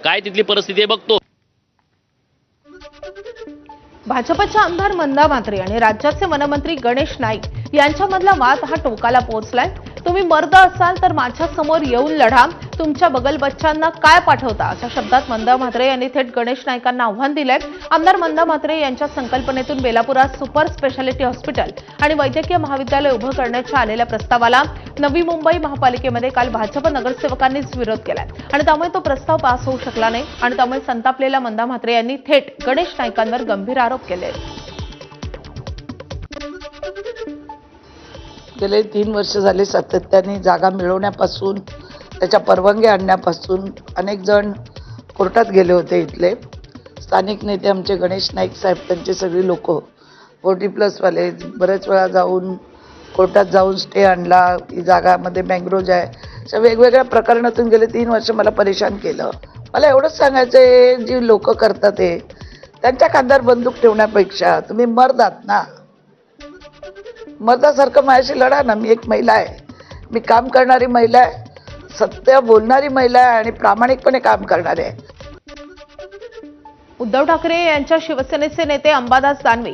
काय तिथली परिस्थिती आहे बघतो। भाजपच्या आमदार मंदा म्हात्रे आणि राज्याचे वनमंत्री गणेश नाईक यांच्यामधला वाद हा टोकाला पोहोचलाय। तुम्ही मर्द असाल तर माझ्या समोर येऊन लढा, तुमच्या बगल बच्चांना काय पाठवता, अशा शब्दात मंदा म्हात्रे यांनी थेट गणेश नाईकांना आव्हान दिलंय। आमदार मंदा म्हात्रे यांच्या संकल्पनेतून बेलापुरात सुपर स्पेशालिटी हॉस्पिटल आणि वैद्यकीय महाविद्यालय उभं करण्याच्या आलेल्या प्रस्तावाला नवी मुंबई महापालिकेमध्ये काल भाजप नगरसेवकांनीच विरोध केलाय आणि त्यामुळे तो प्रस्ताव पास होऊ शकला नाही आणि त्यामुळे संतापलेल्या मंदा म्हात्रे यांनी थेट गणेश नाईकांवर गंभीर आरोप केले। गेले 3 वर्ष झाले सातत्याने जागा मिळवण्यापासून त्याच्या परवानगी आणण्यापासून अनेक जण कोर्टात गेले होते। इथले स्थानिक नेते आमचे गणेश नाईक साहेब, त्यांचे सगळी लोक 40+ वाले बरेच वेळा जाऊन कोर्टात जाऊन स्टे आणला। ही जागामध्ये मँग्रोव्ज आहे, अशा वेगवेगळ्या प्रकरणातून गेले 3 वर्ष मला परेशान केलं। मला एवढंच सांगायचं आहे, जी लोक करतात ते त्यांच्या खांद्यावर बंदूक ठेवण्यापेक्षा तुम्ही मर्द आहात ना, मर्दासारखं माझ्याशी लढा ना। मी एक महिला आहे, मी काम करणारी महिला आहे, सत्य बोलणारी महिला आहे आणि प्रामाणिकपणे काम करणारी आहे। उद्धव ठाकरे यांच्या शिवसेनेचे नेते अंबादास दानवे